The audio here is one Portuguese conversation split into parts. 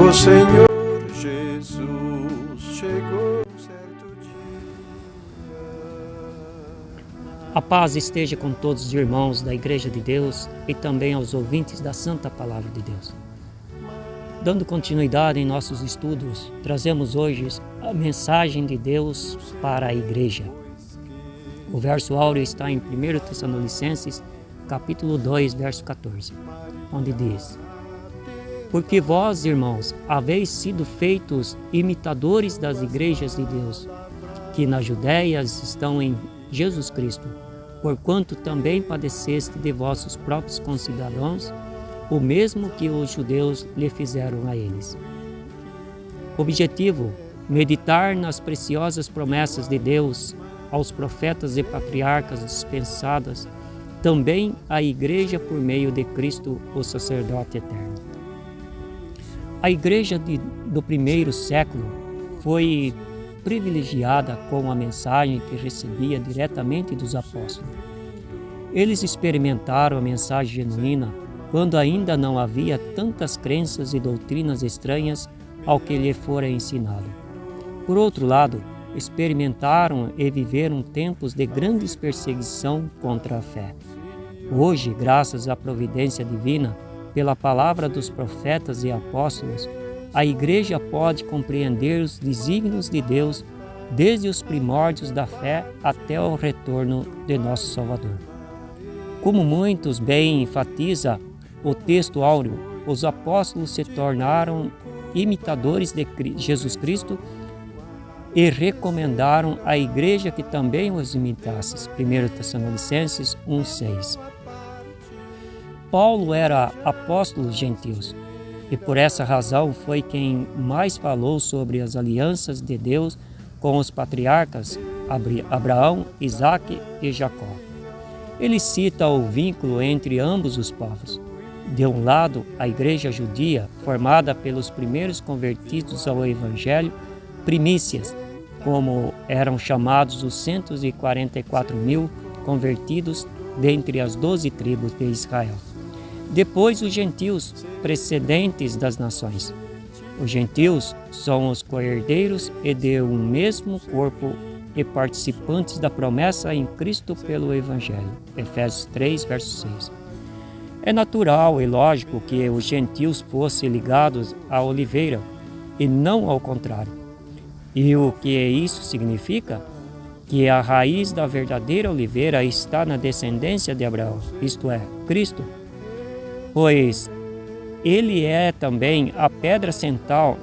o Senhor Jesus chegou certo dia. A paz esteja com todos os irmãos da Igreja de Deus e também aos ouvintes da Santa Palavra de Deus. Dando continuidade em nossos estudos, trazemos hoje a mensagem de Deus para a Igreja. O verso áureo está em 1 Tessalonicenses, capítulo 2, verso 14, onde diz: Porque vós, irmãos, haveis sido feitos imitadores das igrejas de Deus, que na Judéia estão em Jesus Cristo, porquanto também padeceste de vossos próprios concidadãos, o mesmo que os judeus lhe fizeram a eles. Objetivo: meditar nas preciosas promessas de Deus aos profetas e patriarcas dispensadas, também à Igreja por meio de Cristo, o sacerdote eterno. A Igreja do primeiro século foi privilegiada com a mensagem que recebia diretamente dos apóstolos. Eles experimentaram a mensagem genuína quando ainda não havia tantas crenças e doutrinas estranhas ao que lhe fora ensinado. Por outro lado, experimentaram e viveram tempos de grande perseguição contra a fé. Hoje, graças à providência divina, pela palavra dos profetas e apóstolos, a Igreja pode compreender os desígnios de Deus desde os primórdios da fé até o retorno de nosso Salvador. Como muitos bem enfatiza o texto áureo, os apóstolos se tornaram imitadores de Jesus Cristo e recomendaram à Igreja que também os imitasse. 1 Tessalonicenses 1,6. Paulo era apóstolo dos gentios e por essa razão foi quem mais falou sobre as alianças de Deus com os patriarcas Abraão, Isaque e Jacó. Ele cita o vínculo entre ambos os povos. De um lado, a igreja judia, formada pelos primeiros convertidos ao Evangelho, primícias, como eram chamados os 144.000 convertidos dentre as 12 tribos de Israel. Depois, os gentios, precedentes das nações. Os gentios são os co-herdeiros e de um mesmo corpo e participantes da promessa em Cristo pelo Evangelho. Efésios 3, verso 6. É natural e lógico que os gentios fossem ligados à oliveira e não ao contrário. E o que isso significa? Que a raiz da verdadeira oliveira está na descendência de Abraão, isto é, Cristo. Pois ele é também a pedra central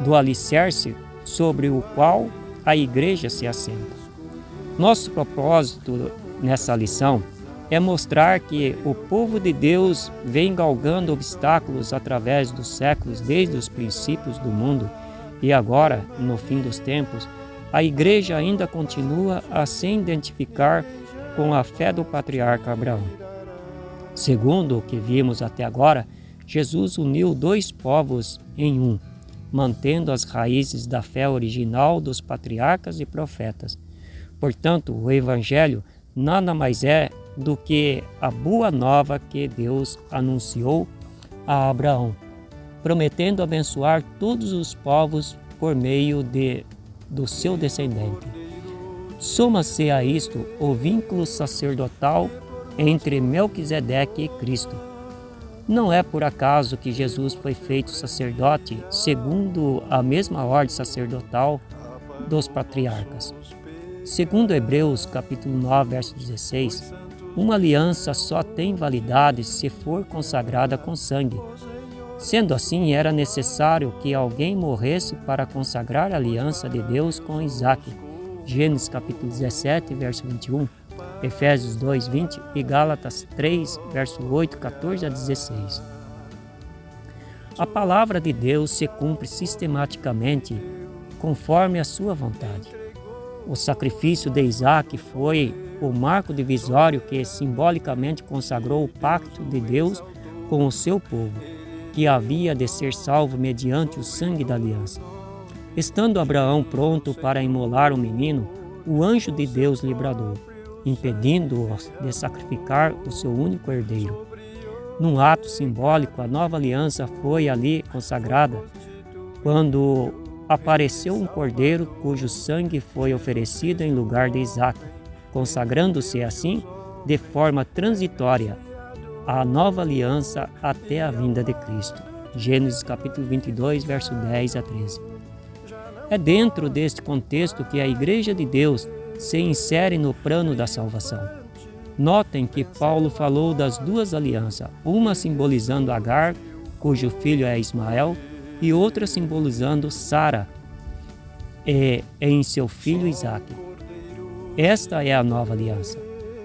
do alicerce sobre o qual a igreja se assenta. Nosso propósito nessa lição é mostrar que o povo de Deus vem galgando obstáculos através dos séculos desde os princípios do mundo e agora, no fim dos tempos, a igreja ainda continua a se identificar com a fé do patriarca Abraão. Segundo o que vimos até agora, Jesus uniu dois povos em um, mantendo as raízes da fé original dos patriarcas e profetas. Portanto, o Evangelho nada mais é do que a boa nova que Deus anunciou a Abraão, prometendo abençoar todos os povos por meio do seu descendente. Soma-se a isto o vínculo sacerdotal entre Melquisedeque e Cristo. Não é por acaso que Jesus foi feito sacerdote segundo a mesma ordem sacerdotal dos patriarcas. Segundo Hebreus, capítulo 9, verso 16, uma aliança só tem validade se for consagrada com sangue. Sendo assim, era necessário que alguém morresse para consagrar a aliança de Deus com Isaque. Gênesis capítulo 17, verso 21, Efésios 2, 20 e Gálatas 3, verso 8, 14 a 16. A palavra de Deus se cumpre sistematicamente conforme a sua vontade. O sacrifício de Isaque foi o marco divisório que simbolicamente consagrou o pacto de Deus com o seu povo, que havia de ser salvo mediante o sangue da aliança. Estando Abraão pronto para imolar o menino, o anjo de Deus lhe bradou, impedindo-o de sacrificar o seu único herdeiro. Num ato simbólico, a nova aliança foi ali consagrada quando apareceu um cordeiro cujo sangue foi oferecido em lugar de Isaque, consagrando-se assim, de forma transitória, a nova aliança até a vinda de Cristo. Gênesis capítulo 22, verso 10 a 13. É dentro deste contexto que a Igreja de Deus se insere no plano da salvação. Notem que Paulo falou das duas alianças, uma simbolizando Agar, cujo filho é Ismael, e outra simbolizando Sara, em seu filho Isaque. Esta é a nova aliança.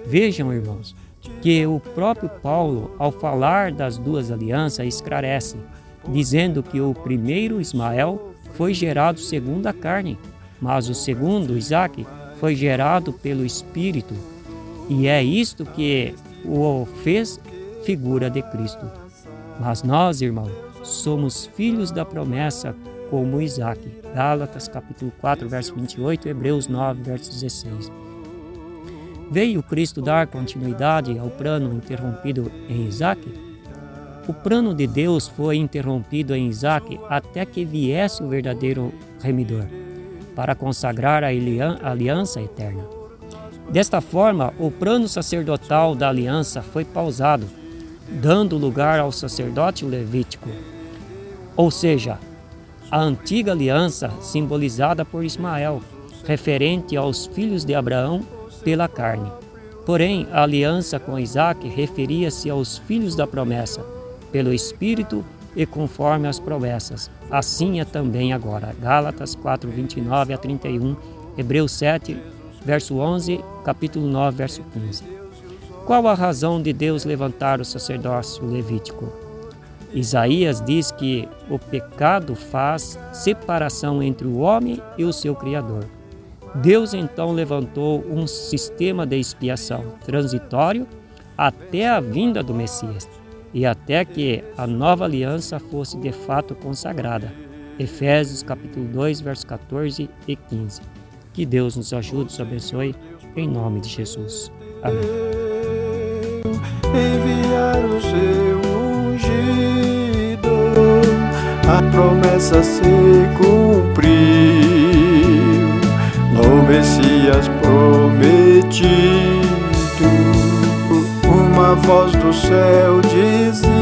Vejam, irmãos, que o próprio Paulo, ao falar das duas alianças, esclarece, dizendo que o primeiro Ismael foi gerado segundo a carne, mas o segundo, Isaque, foi gerado pelo Espírito. E é isto que o fez figura de Cristo. Mas nós, irmãos, somos filhos da promessa como Isaque. Gálatas capítulo 4, verso 28, Hebreus 9, verso 16. Veio Cristo dar continuidade ao plano interrompido em Isaque? O plano de Deus foi interrompido em Isaque até que viesse o verdadeiro remidor, para consagrar a aliança eterna. Desta forma, o plano sacerdotal da aliança foi pausado, dando lugar ao sacerdote levítico, ou seja, a antiga aliança simbolizada por Ismael, referente aos filhos de Abraão pela carne. Porém, a aliança com Isaque referia-se aos filhos da promessa, pelo Espírito e conforme as promessas. Assim é também agora. Gálatas 4, 29 a 31, Hebreus 7, verso 11, capítulo 9, verso 15. Qual a razão de Deus levantar o sacerdócio levítico? Isaías diz que o pecado faz separação entre o homem e o seu Criador. Deus então levantou um sistema de expiação transitório até a vinda do Messias e até que a nova aliança fosse de fato consagrada. Efésios capítulo 2, versos 14 e 15. Que Deus nos ajude e nos abençoe, em nome de Jesus. Amém. Enviar o seu ungido, a promessa se cumpriu, no Messias prometido. Uma voz do céu dizia: